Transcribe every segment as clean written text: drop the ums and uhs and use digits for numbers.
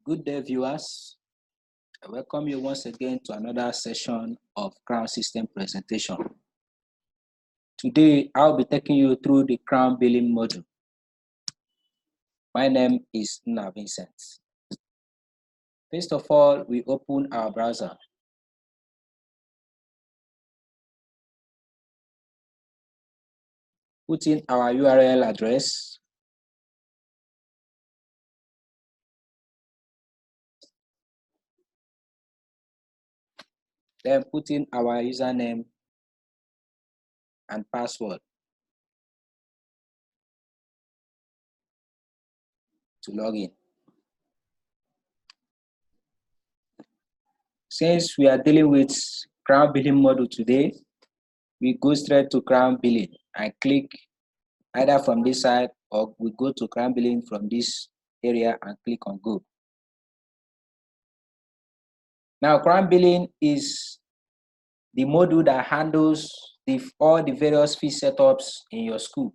Good day, viewers. I welcome you once again to another session of Crown System presentation. Today, I'll be taking you through the Crown Billing module. My name is Nna Vincent. First of all, we open our browser. Put in our URL address. Then put in our username and password to log in. Since we are dealing with Crown Billing module today, we go straight to Crown Billing and click either from this side or we go to Crown Billing from this area and click on Go. Now, Crown Billing is the module that handles all the various fee setups in your school.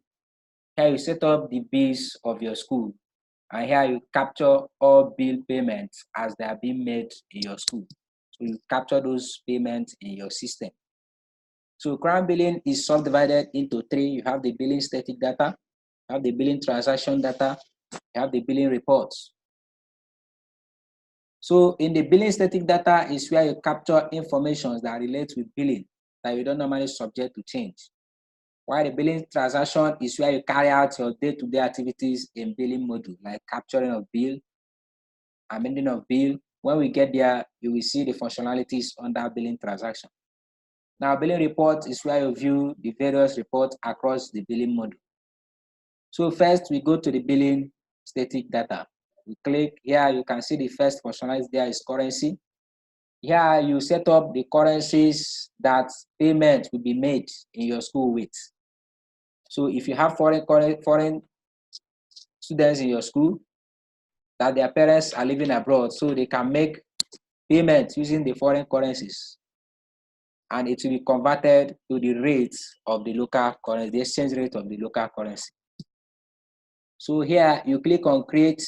Here you set up the bills of your school, and here you capture all bill payments as they are being made in your school. So you capture those payments in your system. So Crown Billing is subdivided into three. You have the billing static data, you have the billing transaction data, you have the billing reports. So in the billing static data is where you capture information that relates with billing that you don't normally subject to change. While the billing transaction is where you carry out your day-to-day activities in billing module, like capturing of bill, amending of bill. When we get there, you will see the functionalities under billing transaction. Now, billing report is where you view the various reports across the billing module. So first, we go to the billing static data. We click here, you can see the first functionality there is currency. Here, you set up the currencies that payment will be made in your school with. So if you have foreign students in your school that their parents are living abroad, so they can make payments using the foreign currencies, and it will be converted to the rates of the local currency, the exchange rate of the local currency. So here you click on create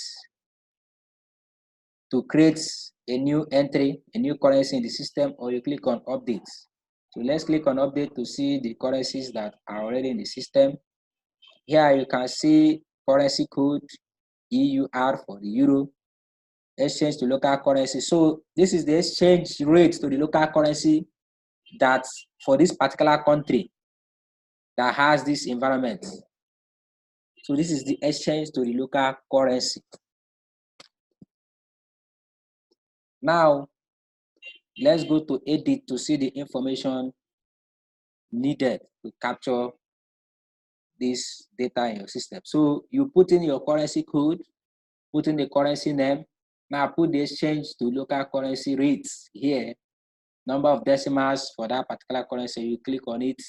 to create a new entry, a new currency in the system, or you click on update. So let's click on update to see the currencies that are already in the system. Here you can see currency code, EUR for the euro, exchange to local currency. So this is the exchange rate to the local currency that for this particular country that has this environment. So this is the exchange to the local currency. Now, let's go to edit to see the information needed to capture this data in your system. So you put in your currency code, put in the currency name. Now put the exchange to local currency rates here, number of decimals for that particular currency. You click on it,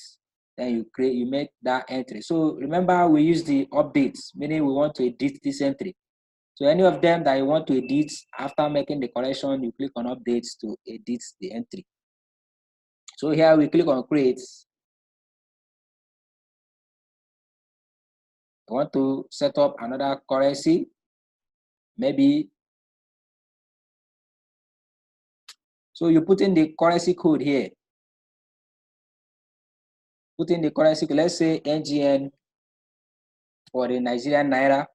then you make that entry. So remember, we use the updates, meaning we want to edit this entry. So any of them that you want to edit, after making the correction, you click on updates to edit the entry. So here we click on create. I want to set up another currency, maybe. So you put in the currency code here. Put in the currency code, let's say NGN for the Nigerian Naira.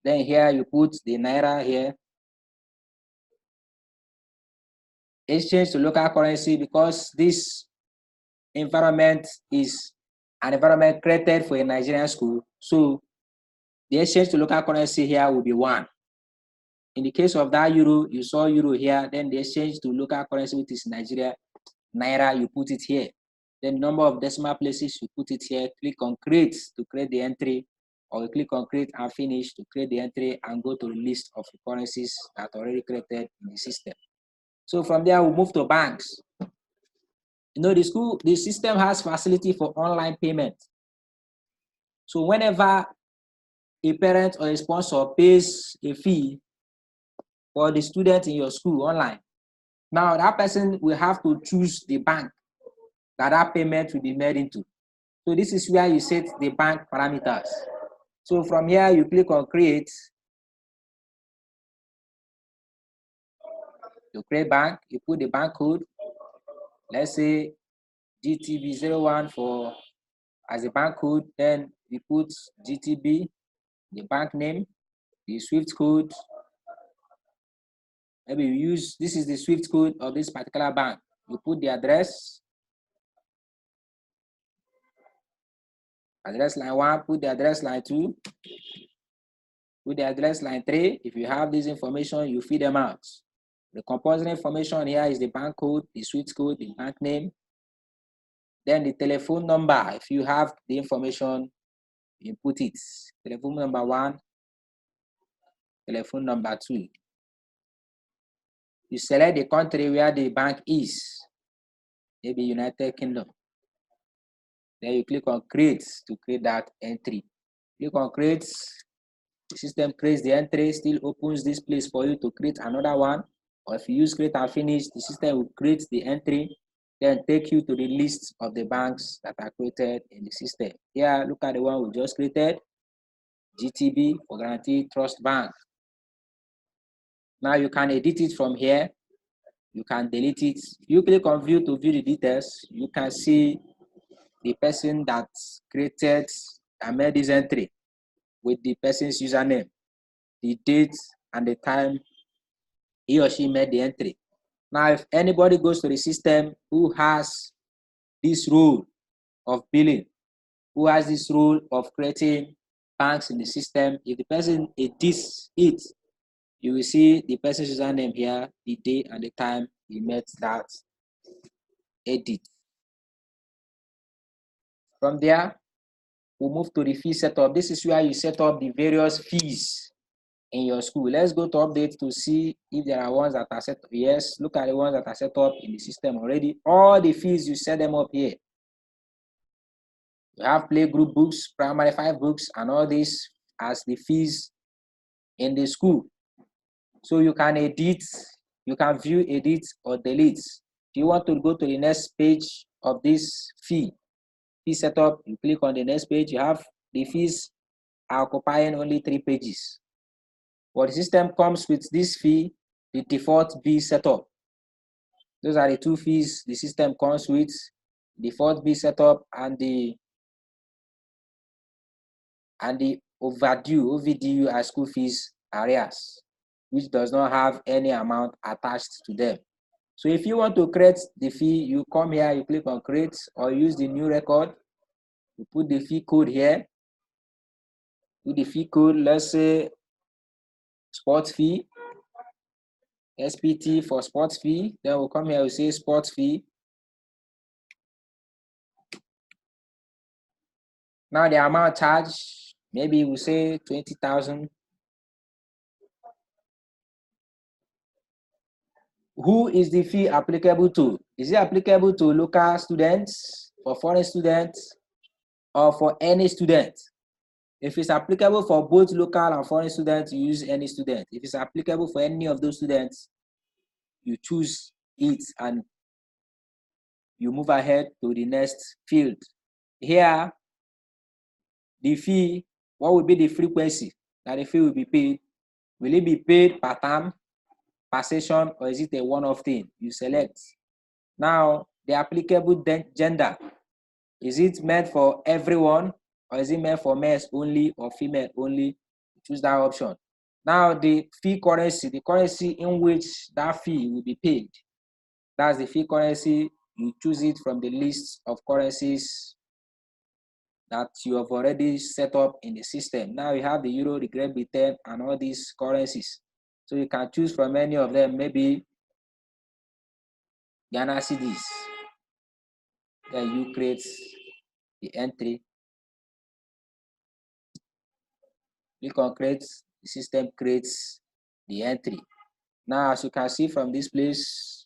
Then here you put the Naira here. Exchange to local currency, because this environment is an environment created for a Nigerian school. So the exchange to local currency here will be 1. In the case of that euro, you saw euro here, then the exchange to local currency, which is Nigeria Naira, you put it here. Then number of decimal places, you put it here. Click on create to create the entry, or you click on create and finish to create the entry and go to the list of the currencies that are already created in the system. So from there, we'll move to banks. You know, the system has facility for online payment. So whenever a parent or a sponsor pays a fee for the student in your school online, now that person will have to choose the bank that payment will be made into. So this is where you set the bank parameters. So from here, you click on create. To create bank, you put the bank code. Let's say GTB01 for as a bank code. Then we put GTB, the bank name, the SWIFT code. Maybe you use this is the SWIFT code of this particular bank. You put the address line 1, put the address line 2, put the address line 3. If you have this information, you feed them out. The compulsory information here is the bank code, the SWIFT code, the bank name, then the telephone number. If you have the information, you put it. Telephone number 1, telephone number 2. You select the country where the bank is, maybe United Kingdom. Then you click on create to create that entry. Click on create. The system creates the entry, still opens this place for you to create another one. Or if you use create and finish, the system will create the entry, then take you to the list of the banks that are created in the system. Here, look at the one we just created, GTB for Guarantee Trust Bank. Now you can edit it from here. You can delete it. If you click on view to view the details, you can see the person that created and made this entry with the person's username, the date and the time he or she made the entry. Now, if anybody goes to the system who has this rule of billing, who has this rule of creating banks in the system, if the person edits it, you will see the person's username here, the day and the time he made that edit. From there, we'll move to the fee setup. This is where you set up the various fees in your school. Let's go to update to see if there are ones that are set up. Yes, look at the ones that are set up in the system already. All the fees, you set them up here. You have playgroup books, primary 5 books, and all this as the fees in the school. So you can edit, you can view, edit, or delete. If you want to go to the next page of this fee setup, you click on the next page. You have the fees are occupying only 3 pages. But the system comes with this fee, the default B setup. Those are the 2 fees the system comes with, default B setup and the overdue as school fees arrears, which does not have any amount attached to them. So if you want to create the fee, you come here, you click on create or use the new record. You put the fee code here. Put the fee code, let's say sports fee, SPT for sports fee. Then we'll come here, we say sports fee. Now the amount charged, maybe we say 20,000. Who is the fee applicable to? Is it applicable to local students, for foreign students, or for any student? If it's applicable for both local and foreign students, you use any student. If it's applicable for any of those students, you choose it and you move ahead to the next field. Here, the fee, what will be the frequency that the fee will be paid? Will it be paid per term, per session, or is it a one-off thing? You select. Now, the applicable gender, is it meant for everyone, or is it meant for males only or female only? Choose that option. Now, the fee currency, the currency in which that fee will be paid, that's the fee currency. You choose it from the list of currencies that you have already set up in the system. Now you have the euro, the Great Britain, and all these currencies. So you can choose from any of them, maybe Ghana cedis. Then you create the entry. Click on create, the system creates the entry. Now, as you can see from this place,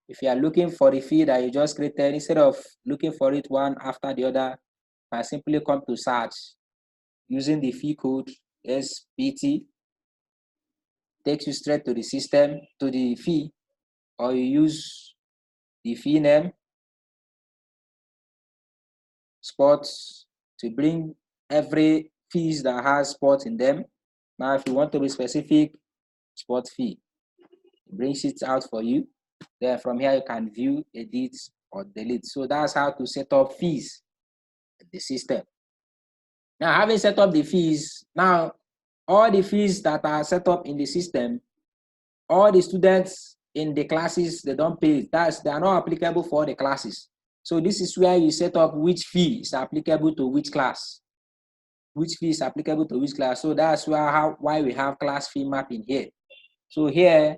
if you are looking for the fee that you just created, instead of looking for it one after the other, you can simply come to search using the fee code SPT, takes you straight to the system, to the fee, or you use the fee name, sports, to bring every fees that has sports in them. Now, if you want to be specific, sport fee. it brings it out for you. Then from here you can view, edit, or delete. So that's how to set up fees in the system. Now, having set up the fees, now all the fees that are set up in the system, all the students in the classes, they don't pay. They are not applicable for the classes. So this is where you set up which fee is applicable to which class. Which fee is applicable to which class. So that's why we have class fee mapping here. So here,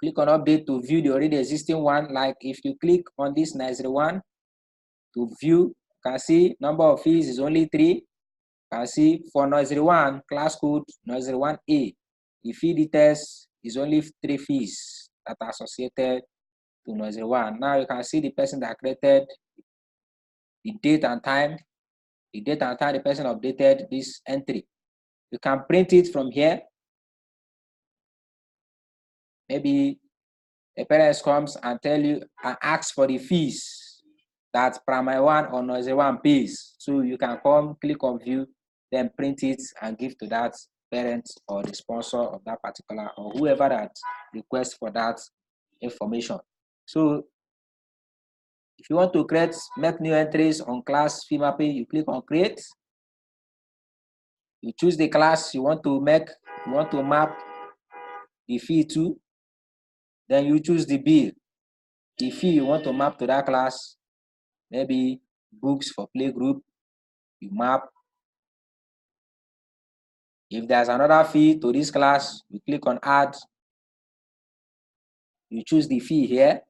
click on update to view the already existing one. Like if you click on this nursery one to view, you can see number of fees is only 3. You can see for nursery 1, class code nursery 1A, the fee details is only 3 fees that are associated to nursery 1. Now you can see the person that created the date and time, the person updated this entry. You can print it from here. Maybe a parent comes and tell you and asks for the fees that primary 1 or nursery 1 pays. So you can come, click on view, then print it and give to that parent or the sponsor of that particular or whoever that requests for that information. So if you want to make new entries on class fee mapping, you click on create. You choose the class you want to map the fee to. Then you choose the bill, the fee you want to map to that class. Maybe books for playgroup, you map. If there's another fee to this class, you click on add. You choose the fee here.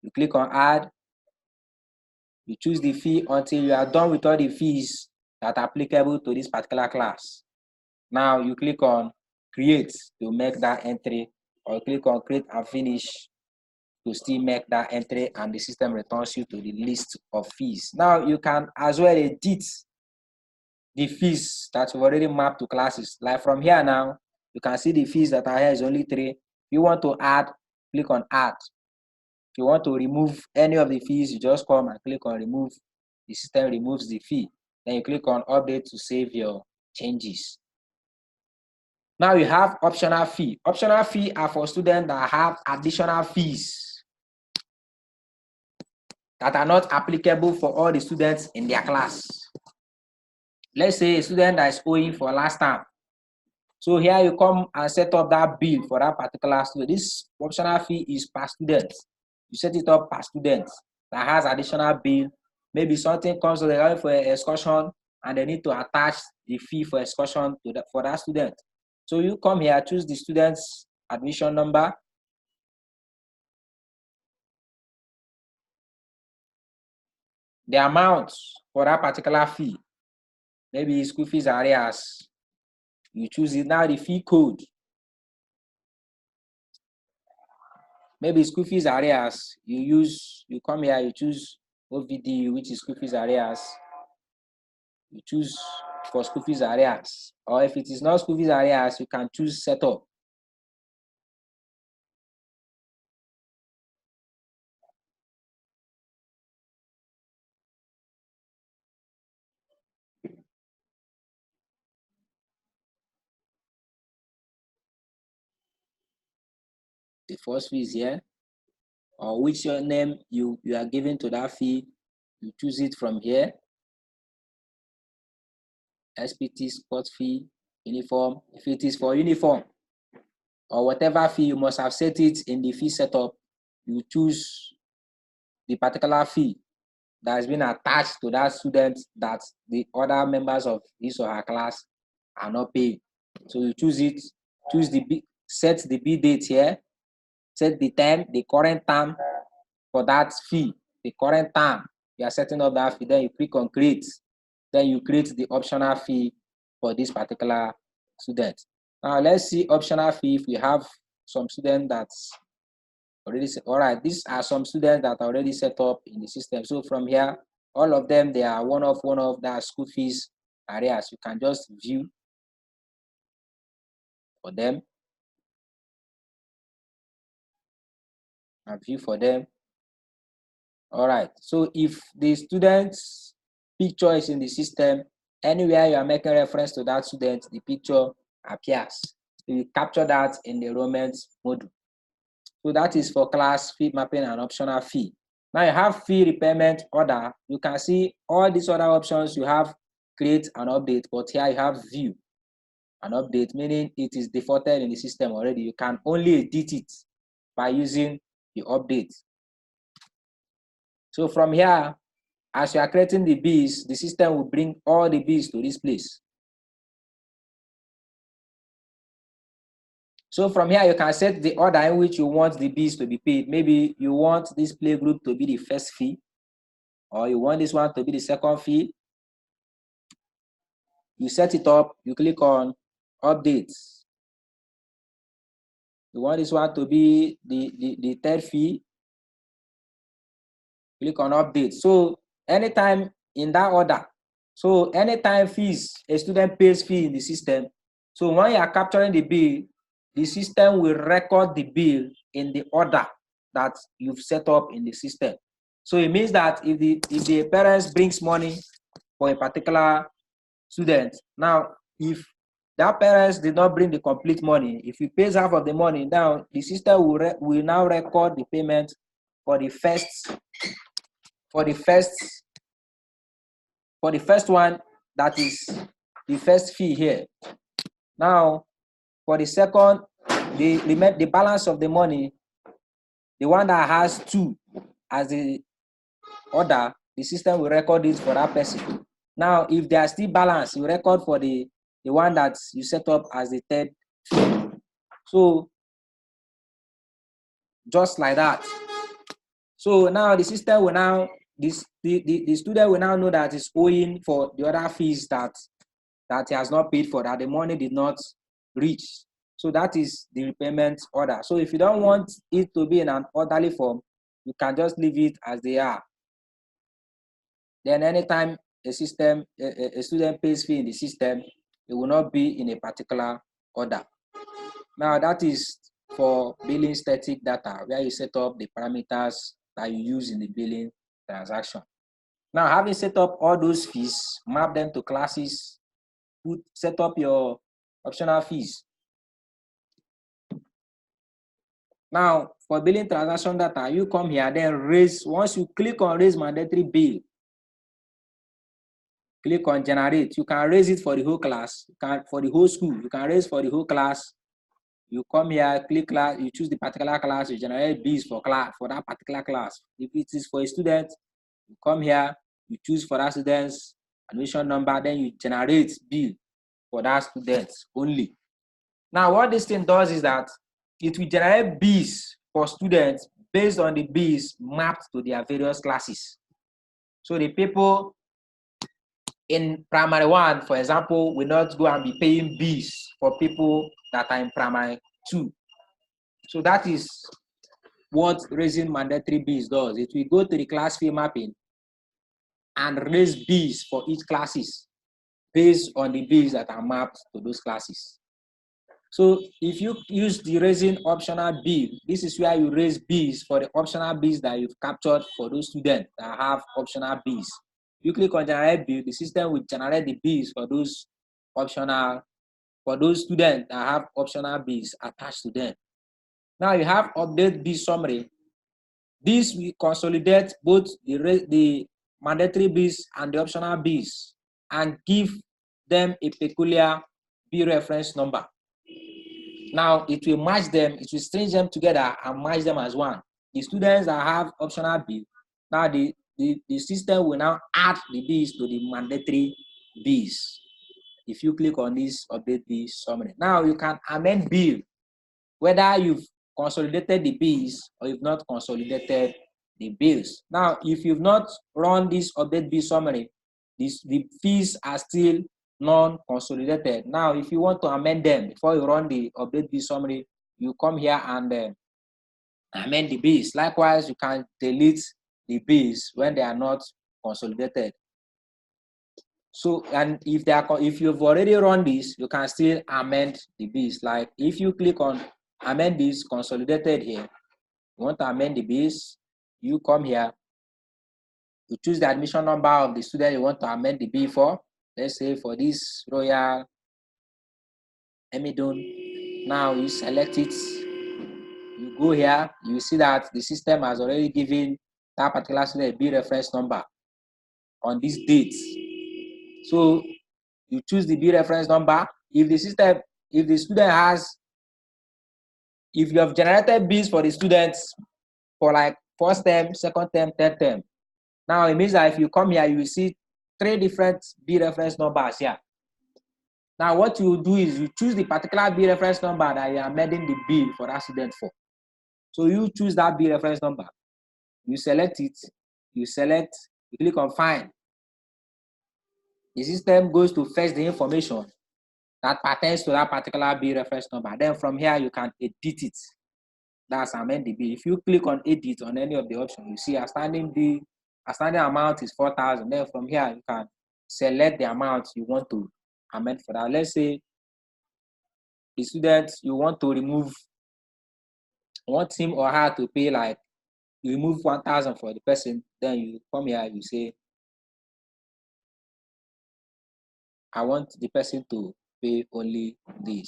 You click on add. You choose the fee until you are done with all the fees that are applicable to this particular class. Now you click on create to make that entry, or click on create and finish to still make that entry, and the system returns you to the list of fees. Now you can as well edit the fees that you've already mapped to classes. Like from here now, you can see the fees that are here is only 3. If you want to add, click on add. If you want to remove any of the fees, you just come and click on remove. The system removes the fee. Then you click on update to save your changes. Now you have optional fee. Optional fee are for students that have additional fees that are not applicable for all the students in their class. Let's say a student that is owing for last term. So here you come and set up that bill for that particular student. This optional fee is per student. You set it up per student that has additional bill. Maybe something comes to the line for an excursion and they need to attach the fee for excursion to for that student. So you come here, choose the student's admission number. The amount for that particular fee. Maybe school fees arrears. You choose it now, the fee code. Maybe school fees arrears. You come here, you choose OVD, which is school fees arrears. You choose for school fees arrears. Or if it is not school fees arrears, you can choose setup. The first fee is here. Or which your name you are giving to that fee, you choose it from here. SPT, sport fee, uniform. If it is for uniform or whatever fee, you must have set it in the fee setup. You choose the particular fee that has been attached to that student that the other members of his or her class are not paying. So you choose it, set the B date here, set the time, the current term for that fee, the current term you are setting up that fee, then you click on create. Then you create the optional fee for this particular student. Now let's see optional fee if we have some student that's already set. All right, these are some students that are already set up in the system. So from here, all of them, they are one of that school fees arrears. You can just view for them and view for them. All right, so if the student's picture is in the system, anywhere you are making reference to that student, the picture appears. You capture that in the enrollment module. So that is for class fee mapping and optional fee. Now you have fee repayment order. You can see all these other options. You have create and update, but here you have view and update, meaning it is defaulted in the system already. You can only edit it by using the update. So from here, as you are creating the bills, the system will bring all the bills to this place. So from here, you can set the order in which you want the bills to be paid. Maybe you want this play group to be the first fee, or you want this one to be the second fee. You set it up, you click on updates. You want this one to be the third fee, click on update. So anytime in that order, so anytime fees, a student pays fee in the system, so when you are capturing the bill, the system will record the bill in the order that you've set up in the system. So it means that if the parents brings money for a particular student, now if that parents did not bring the complete money, if he pays half of the money, now the system will now record the payment for the first one, that is the first fee here. Now for the second, the balance of the money, the one that has 2 as the order, the system will record it for that person. Now if there are still balance, you record for the one that you set up as the third fee. So just like that. So now the system will now, the student will now know that it's owing for the other fees that he has not paid for, that the money did not reach. So that is the repayment order. So if you don't want it to be in an orderly form, you can just leave it as they are. Then anytime a student pays fee in the system, it will not be in a particular order. Now that is for billing static data, where you set up the parameters that you use in the billing transaction. Now, having set up all those fees, map them to classes, set up your optional fees. Now, for billing transaction data, you come here, then once you click on raise mandatory bill, click on generate. You can raise it for the whole class, for the whole school. You can raise for the whole class. You come here, click class, you choose the particular class, you generate bills for that particular class. If it is for a student, you come here, you choose for that student's admission number, then you generate bill for that student only. Now, what this thing does is that it will generate bills for students based on the bills mapped to their various classes. So the people in primary 1, for example, will not go and be paying bills for people that are in primary 2. So that is what raising mandatory bills does. It will go to the class fee mapping and raise bills for each classes based on the bills that are mapped to those classes. So if you use the raising optional bill, this is where you raise bills for the optional bills that you've captured for those students that have optional bills. You click on generate bill, the system will generate the bills for those students that have optional bills attached to them. Now you have update bill summary. This will consolidate both the mandatory bills and the optional bills and give them a peculiar bill reference number. Now it will match them, it will string them together and match them as one. The students that have optional bill, now the system will now add the bills to the mandatory bills. If you click on this update bill summary, now you can amend bill, whether you've consolidated the bills or you've not consolidated the bills. Now, if you've not run this update bill summary, the fees are still non-consolidated. Now, if you want to amend them before you run the update bill summary, you come here and amend the bills. Likewise, you can delete the bills when they are not consolidated. So, and if you've already run this, you can still amend the bills. Like if you click on amend this consolidated here, you want to amend the bills, you come here, you choose the admission number of the student you want to amend the bill for. Let's say for this Royal Emidon Now you select it, you go here, you see that the system has already given that particular student a bill reference number on this date. So you choose the bill reference number. If the student has, if you have generated bills for the students for like first term, second term, third term, now it means that if you come here, you will see 3 different bill reference numbers here. Now what you do is you choose the particular bill reference number that you are amending the bill for that student for. So you choose that bill reference number, you select it, you click on find. The system goes to fetch the information that pertains to that particular bill reference number. Then from here, you can edit it. That's amend the bill. If you click on edit on any of the options, you see outstanding bill, outstanding amount is 4,000. Then from here, you can select the amount you want to amend for that. Let's say the student, you want to want him or her to pay, like, you remove 1,000 for the person. Then you come here, you say, I want the person to pay only this.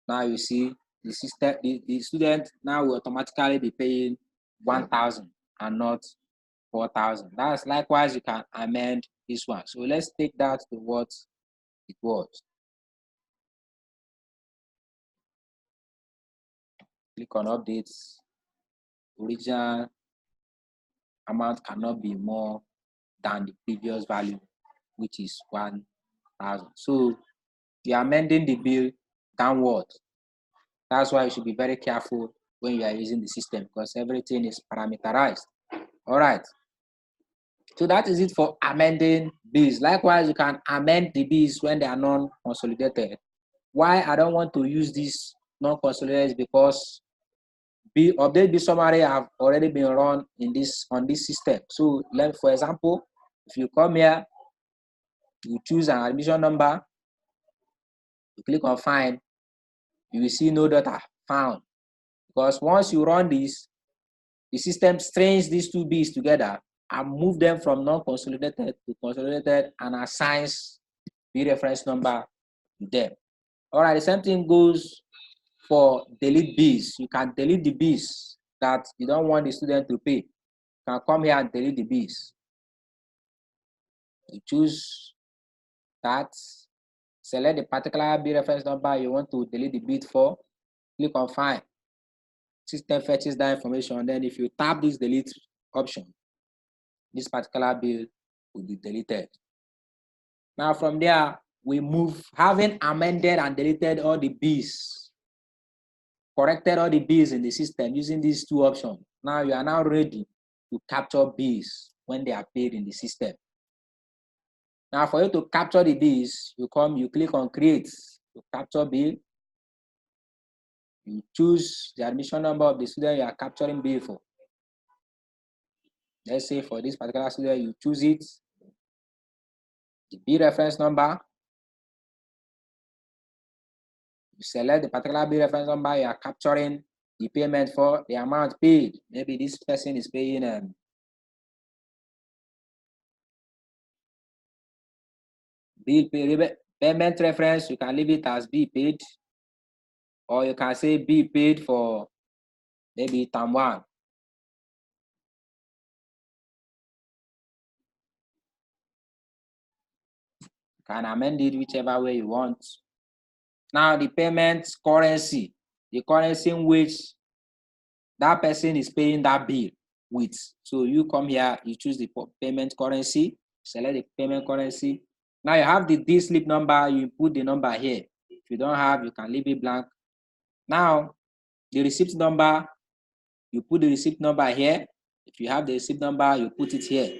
Now you see the system, the student now will automatically be paying 1,000 and not 4,000. That's likewise, you can amend this one. So let's take that to what it was. Click on updates. Original amount cannot be more than the previous value, which is 1,000. So you're amending the bill downward. That's why you should be very careful when you are using the system, because everything is parameterized. All right. So that is it for amending bills. Likewise, you can amend the bills when they are non-consolidated. Why I don't want to use this non-consolidated is because update bill summary have already been run on this system. So for example, if you come here, you choose an admission number, you click on find, you will see no data found. Because once you run this, the system strains these 2 bills together and move them from non-consolidated to consolidated and assigns the reference number to them. All right, the same thing goes for delete bills. You can delete the bills that you don't want the student to pay. You can come here and delete the bills. You choose that, select the particular bill reference number you want to delete the bill for, click on find. System fetches that information. Then if you tap this delete option, this particular bill will be deleted. Now from there, we move, having amended and deleted all the bills, corrected all the bills in the system using these 2 options. Now you are now ready to capture bills when they are paid in the system. Now for you to capture the bills, you click on create to capture bill. You choose the admission number of the student you are capturing bill for. Let's say for this particular student, you choose it, the bill reference number. You select the particular bill reference number you are capturing the payment for, the amount paid. Maybe this person is paying payment reference. You can leave it as bill paid, or you can say bill paid for maybe term 1. You can amend it whichever way you want. Now the payment currency, the currency in which that person is paying that bill with. So you come here, you choose the payment currency, select the payment currency. Now you have the D slip number, you put the number here. If you don't have, you can leave it blank. Now the receipt number, you put the receipt number here. If you have the receipt number, you put it here.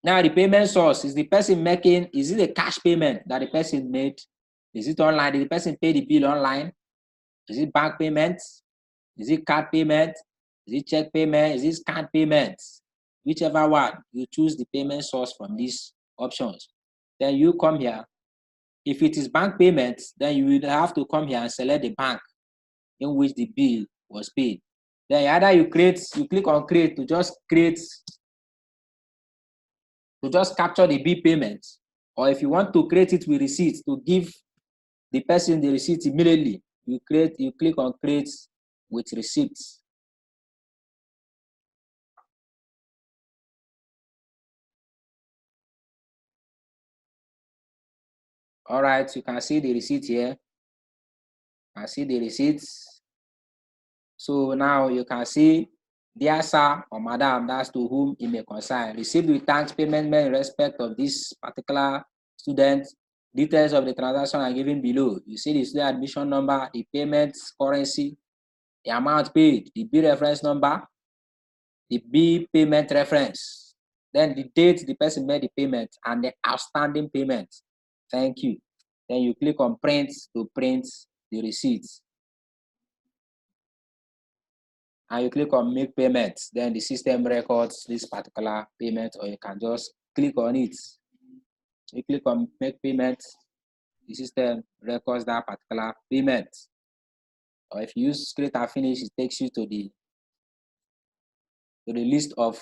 Now the payment source, is the person making, is it a cash payment that the person made? Is it online? Did the person pay the bill online? Is it bank payment? Is it card payment? Is it check payment? Is it scan payment? Whichever one, you choose the payment source from these options. Then you come here. If it is bank payment, then you will have to come here and select the bank in which the bill was paid. Then either you click on create to just capture the bill payment, or if you want to create it with receipts to give the person the receipt immediately. You click on create with receipts. All right, you can see the receipt here. I see the receipts. So now you can see, dear sir or madam, that's to whom it may concern, received with thanks payment in respect of this particular student. Details of the transaction are given below. You see the student admission number, the payment currency, the amount paid, the bill reference number, the bill payment reference, then the date the person made the payment, and the outstanding payment. Thank you. Then you click on print to print the receipts. And you click on make payment, then the system records this particular payment, or you can just click on it. You click on make payment, the system records that particular payment. Or if you use create and finish, it takes you to the list of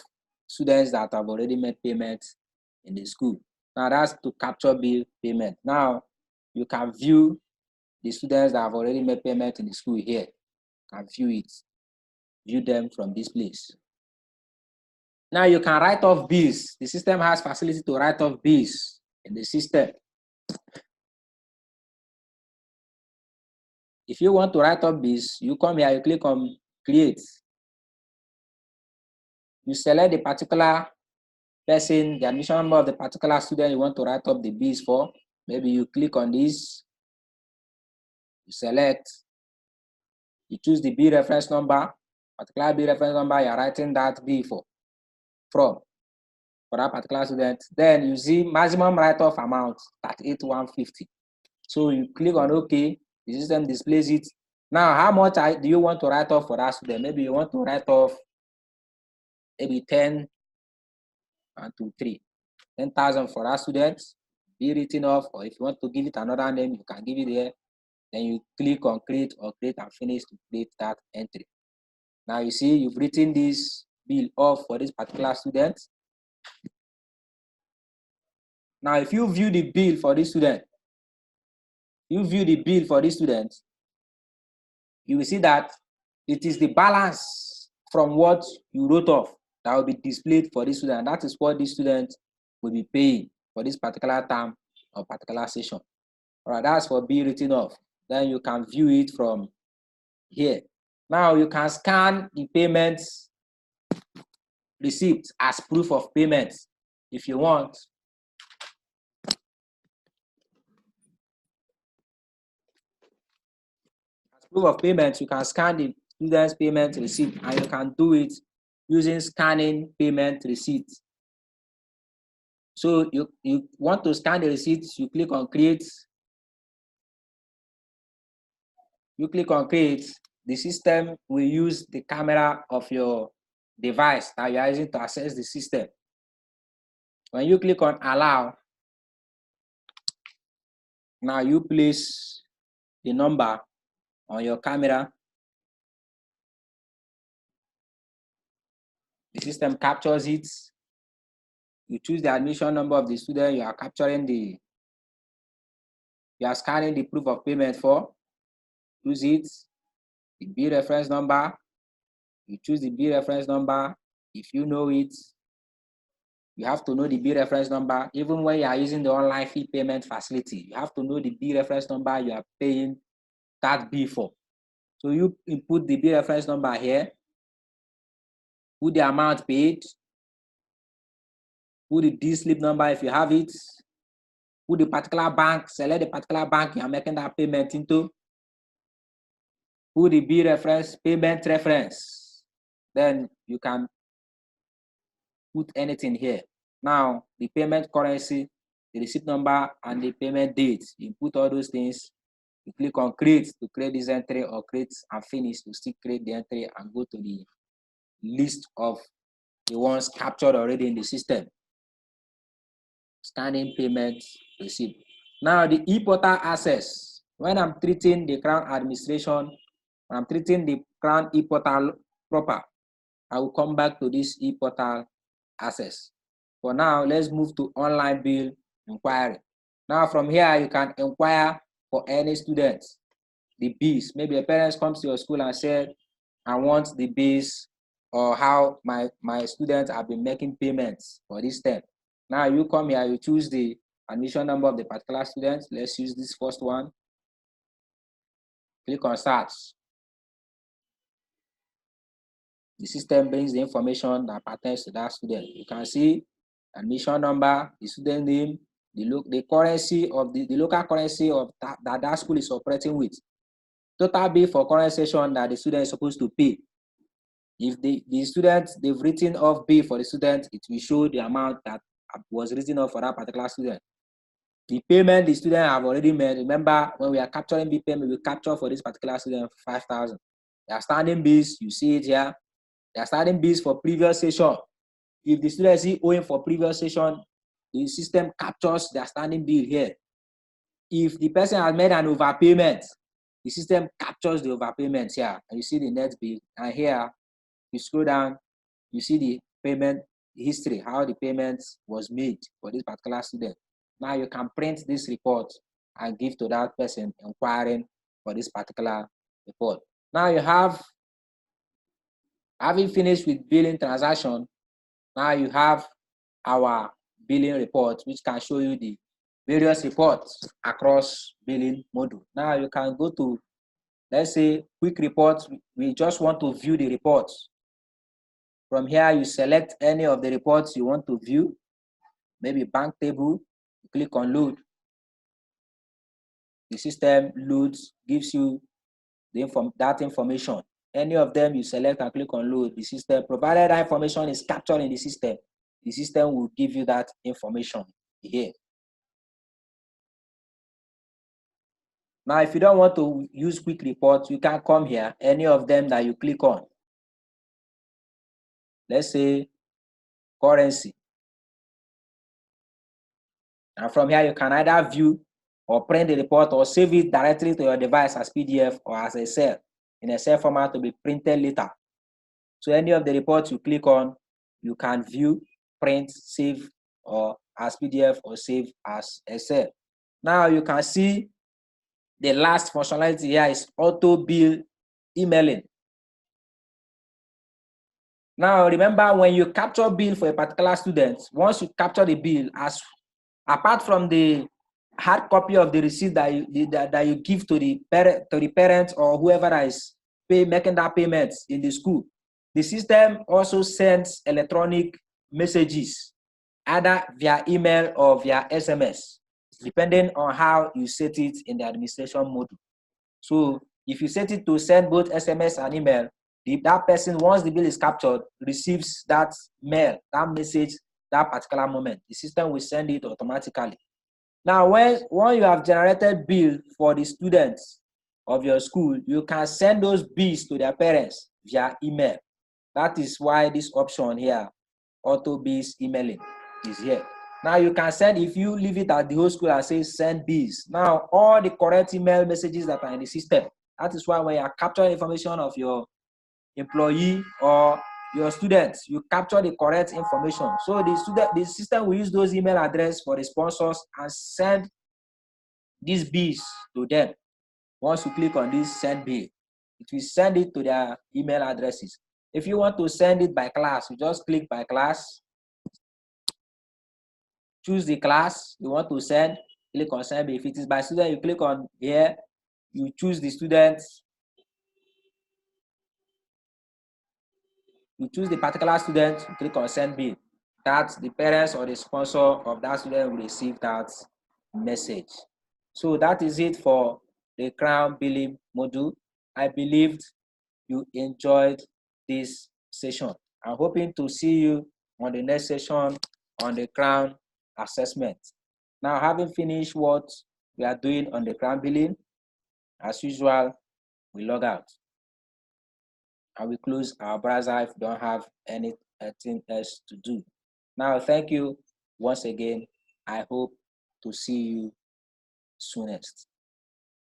students that have already made payments in the school. Now that's to capture bill payment. Now you can view the students that have already made payment in the school here. You can view it, view them from this place. Now you can write off bills. The system has facility to write off bills in the system. If you want to write off bills, you come here, you click on create. You select the particular person, the admission number of the particular student you want to write off the bills for. Maybe you click on this, you select, you choose the bill reference number, particular bill reference number you're writing that bill for that particular student. Then you see maximum write-off amount, 38,150. So you click on OK, the system displays it. Now, how much do you want to write off for that student? Maybe you want to write off maybe 10 and 2, 3. 10,000 for that student, be written off, or if you want to give it another name, you can give it there. Then you click on create or create and finish to create that entry. Now you see you've written this bill off for this particular student. Now, if you view the bill for this student, you will see that it is the balance from what you wrote off that will be displayed for this student. That is what this student will be paying for this particular term or particular session. All right, that's for bill written off. Then you can view it from here. Now you can scan the payments receipt as proof of payment if you want. As proof of payment, you can scan the student's payment receipt, and you can do it using scanning payment receipt. So you want to scan the receipt, you click on create. You click on create. The system will use the camera of your device that you are using to access the system. When you click on allow, now you place the number on your camera. The system captures it. You choose the admission number of the student you are capturing you are scanning the proof of payment for. Choose it, the bill reference number. You choose the bill reference number. If you know it, you have to know the bill reference number. Even when you are using the online fee payment facility, you have to know the bill reference number you are paying that bill for. So you input the bill reference number here, put the amount paid, put the D slip number if you have it, put the particular bank, select the particular bank you are making that payment into, put the bill reference, payment reference. Then you can put anything here. Now, the payment currency, the receipt number, and the payment date. You put all those things. You click on create to create this entry, or create and finish to still create the entry and go to the list of the ones captured already in the system. Scanning payment receipt. Now, the e-portal access. When I'm treating the Crown administration, when I'm treating the Crown e-portal proper, I will come back to this e-portal access. For now, let's move to online bill inquiry. Now, from here, you can inquire for any student. The bills, maybe a parent comes to your school and said, I want the bills or how my students have been making payments for this term. Now you come here, you choose the admission number of the particular student. Let's use this first one. Click on search. The system brings the information that pertains to that student. You can see admission number, the student name, the currency of the local currency of that school is operating with. Total bill for current session that the student is supposed to pay. If the student, they've written off bill for the student, it will show the amount that was written off for that particular student. The payment the student have already made, remember when we are capturing bill payment, we capture for this particular student 5,000. The outstanding bills, you see it here. The outstanding bills for previous session. If the student is owing for previous session, the system captures the outstanding bill here. If the person has made an overpayment, the system captures the overpayment here, and you see the net bill. And here, you scroll down, you see the payment history, how the payment was made for this particular student. Now you can print this report and give to that person inquiring for this particular report. Now you have, having finished with billing transaction, now you have our billing report, which can show you the various reports across billing module. Now you can go to, let's say, quick reports. We just want to view the reports. From here, you select any of the reports you want to view, maybe bank table, you click on load. The system loads, gives you that information. Any of them you select and click on load, the system, provided that information is captured in the system will give you that information here. Now, if you don't want to use quick reports, you can come here, any of them that you click on. Let's say currency. And from here, you can either view or print the report or save it directly to your device as PDF or as Excel, in Excel format to be printed later. So any of the reports you click on, you can view, print, save, or as PDF or save as Excel. Now you can see the last functionality here is auto bill emailing. Now remember, when you capture bill for a particular student, once you capture the bill, apart from the hard copy of the receipt that you give to the parent or whoever that is making that payment in the school, the system also sends electronic messages, either via email or via SMS, depending on how you set it in the administration module. So if you set it to send both SMS and email, that person, once the bill is captured, receives that mail, that message, that particular moment. The system will send it automatically. Now, when you have generated bill for the students of your school, you can send those bills to their parents via email. That is why this option here, auto bills emailing, is here. Now you can send, if you leave it at the whole school and say send bills, now all the correct email messages that are in the system. That is why when you are capturing information of your employee or your students, you capture the correct information. So the system will use those email address for the sponsors and send these bills to them. Once you click on this send bill, it will send it to their email addresses. If you want to send it by class, you just click by class, choose the class you want to send, click on send bill. If it is by student, you click on here, you choose the students, you choose the particular student, you click on send bill. That the parents or the sponsor of that student will receive that message. So that is it for the Crown Billing module. I believed you enjoyed this session. I'm hoping to see you on the next session on the Crown assessment. Now, having finished what we are doing on the Crown Billing, as usual, we log out. And we close our browser if we don't have anything else to do. Now, thank you once again. I hope to see you soonest.